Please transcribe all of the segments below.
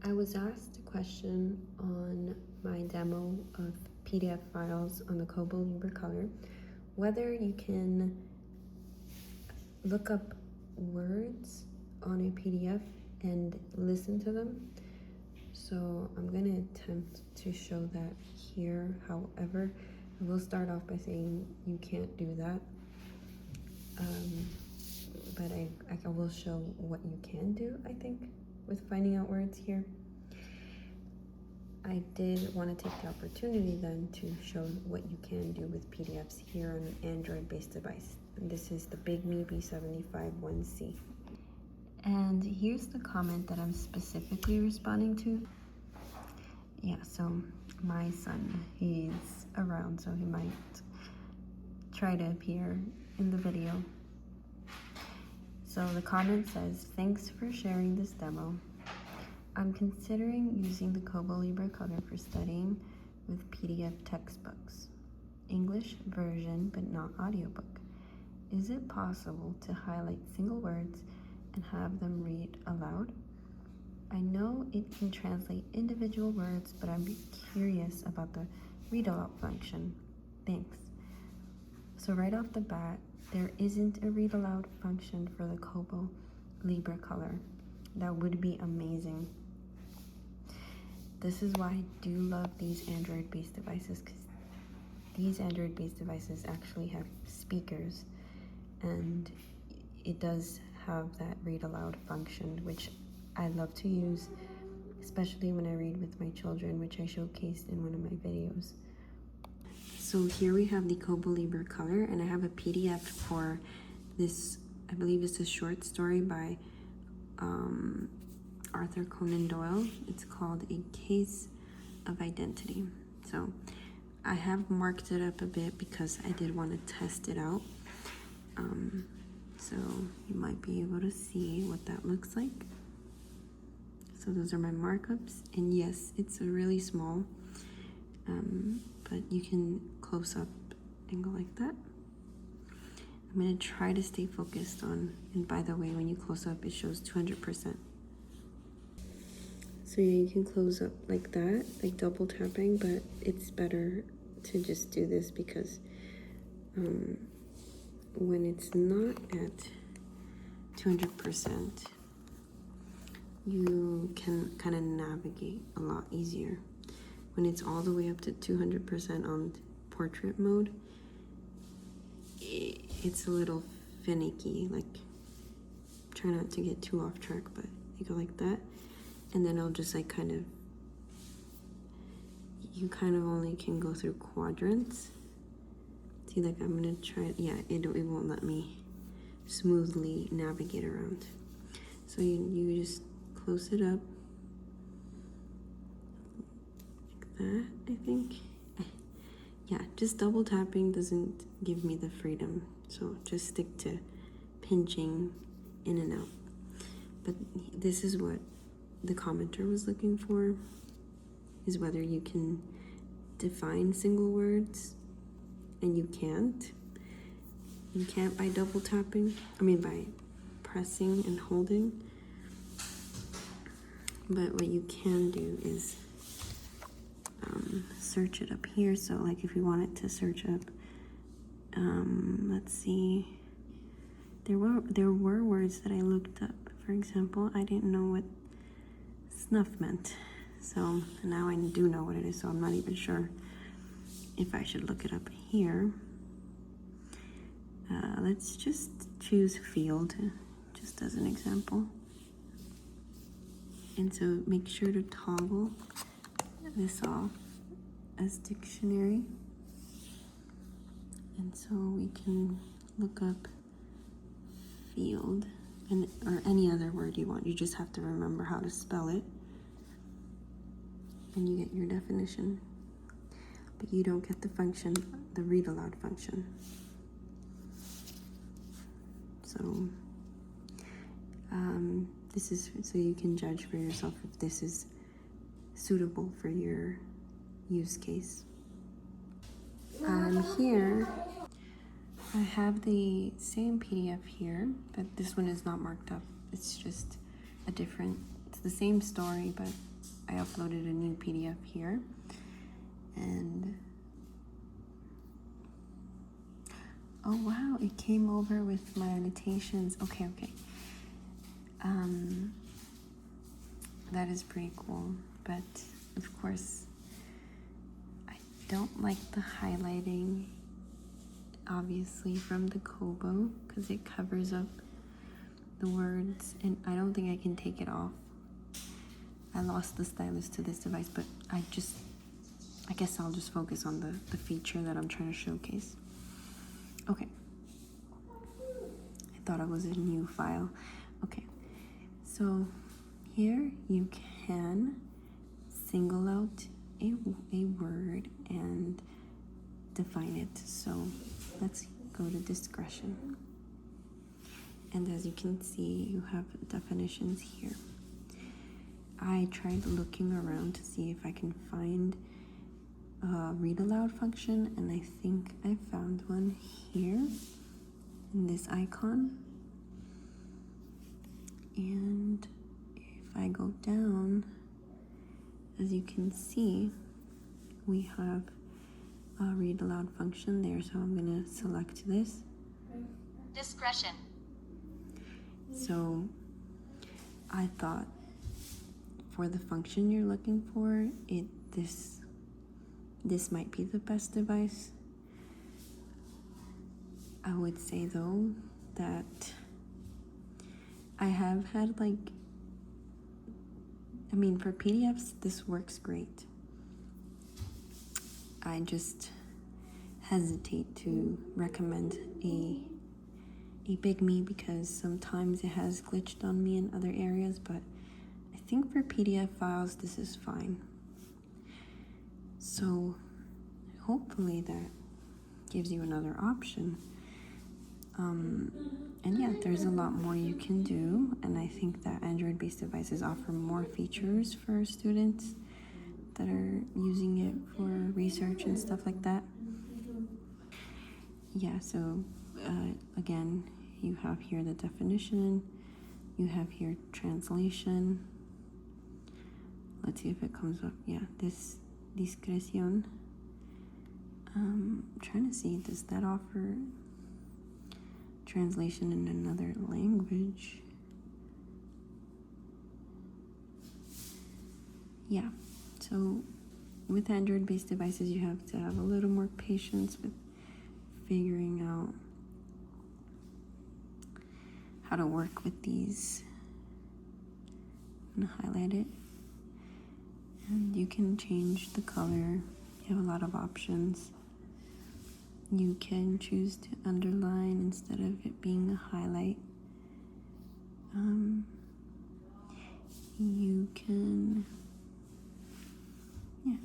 I was asked a question on my demo of PDF files on the Kobo Libra Color, whether you can look up words on a PDF and listen to them. So I'm going to attempt to show that here. However, I will start off by saying you can't do that. But I will show what you can do, I think, with finding out words here. I did want to take the opportunity then to show what you can do with PDFs here on an Android-based device. And this is the Bigme B751C. And here's the comment that I'm specifically responding to. Yeah, so my son, he's around, so he might try to appear in the video. So the comment says, "Thanks for sharing this demo. I'm considering using the Kobo Libra Color for studying with PDF textbooks. English version, but not audiobook. Is it possible to highlight single words and have them read aloud? I know it can translate individual words, but I'm curious about the read aloud function. Thanks." So right off the bat, there isn't a read aloud function for the Kobo Libra Color. That would be amazing. This is why I do love these Android-based devices, because these Android-based devices actually have speakers, and it does have that read aloud function, which I love to use, especially when I read with my children, which I showcased in one of my videos. So here we have the Kobo Libra Color, and I have a PDF for this. I believe it's a short story by Arthur Conan Doyle. It's called A Case of Identity. So I have marked it up a bit because I did want to test it out. So you might be able to see what that looks like. So those are my markups, and yes, it's a really small, but you can close up and go like that. I'm going to try to stay focused on, and by the way, when you close up, it shows 200%. So yeah, you can close up like that, like double tapping, but it's better to just do this because when it's not at 200%, you can kind of navigate a lot easier. When it's all the way up to 200% on portrait mode, it's a little finicky. Like, try not to get too off track, but you go like that, and then I'll just like you kind of only can go through quadrants. See, like I'm gonna try, yeah, it won't let me smoothly navigate around. So you just close it up like that, I think. Yeah, just double tapping doesn't give me the freedom, so just stick to pinching in and out. But this is what the commenter was looking for, is whether you can define single words, and you can't. You can't by double tapping, by pressing and holding. But what you can do is search it up here. So like if you wanted to search up, let's see, there were words that I looked up. For example, I didn't know what snuff meant. So now I do know what it is, so I'm not even sure if I should look it up here. Let's just choose field, just as an example. And so make sure to toggle this off as dictionary. And so we can look up field or any other word you want. You just have to remember how to spell it, and you get your definition. But you don't get the function, the read aloud function. So this is so you can judge for yourself if this is suitable for your use case. Here I have the same PDF here, but this one is not marked up. It's just it's the same story, but I uploaded a new PDF here, and oh wow, it came over with my annotations. Okay. That is pretty cool, but of course I don't like the highlighting, obviously, from the Kobo, because it covers up the words, and I don't think I can take it off. I lost the stylus to this device, but I guess I'll just focus on the feature that I'm trying to showcase. Okay. I thought it was a new file. Okay. So here you can single out a word and define it. So let's go to discretion. And as you can see, you have definitions here. I tried looking around to see if I can find a read aloud function, and I think I found one here in this icon. And if I go down, as you can see, we have a read aloud function there, so I'm going to select this. Discretion. So I thought for the function you're looking for, this might be the best device. I would say though that I have had for PDFs, this works great. I just hesitate to recommend a Bigme because sometimes it has glitched on me in other areas, but I think for PDF files, this is fine. So hopefully that gives you another option. And yeah, there's a lot more you can do, and I think that Android-based devices offer more features for students that are using it for research and stuff like that. Yeah, so again, you have here the definition, you have here translation. Let's see if it comes up. Yeah, this discreción. I'm trying to see, does that offer translation in another language? Yeah, so with Android-based devices, you have to have a little more patience with figuring out how to work with these. I'm gonna highlight it, and you can change the color. You have a lot of options. You can choose to underline instead of it being a highlight. You can,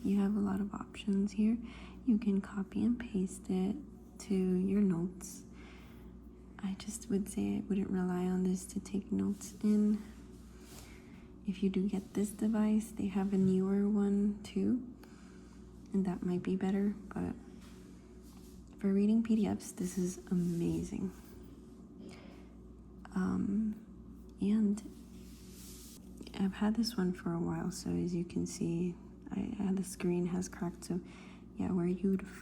you have a lot of options here. You can copy and paste it to your notes. I just would say I wouldn't rely on this to take notes in. If you do get this device, they have a newer one too, and that might be better, but for reading PDFs, this is amazing. And I've had this one for a while, so as you can see, the screen has cracked. So yeah,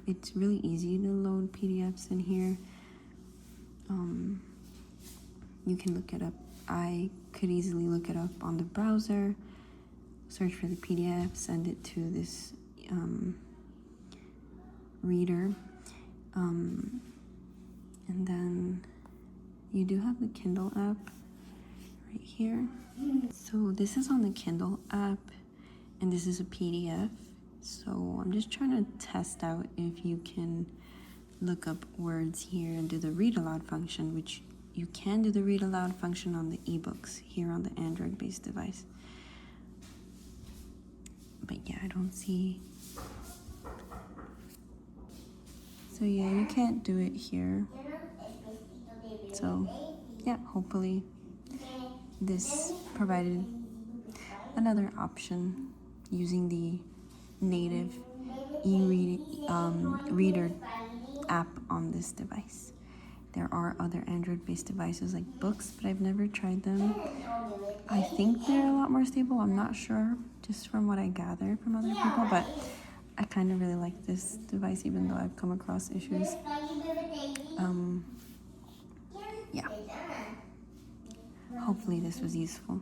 it's really easy to load PDFs in here. You can look it up. I could easily look it up on the browser, search for the PDF, send it to this reader. And then you do have the Kindle app right here. So this is on the Kindle app, and this is a PDF. So I'm just trying to test out if you can look up words here and do the read aloud function, which you can do the read aloud function on the ebooks here on the Android-based device. But yeah, I don't see. So yeah, you can't do it here. So yeah, hopefully this provided another option using the native e-reader app on this device. There are other Android-based devices like books, but I've never tried them. I think they're a lot more stable. I'm not sure, just from what I gather from other people, but I kind of really like this device, even though I've come across issues. Yeah. Hopefully this was useful.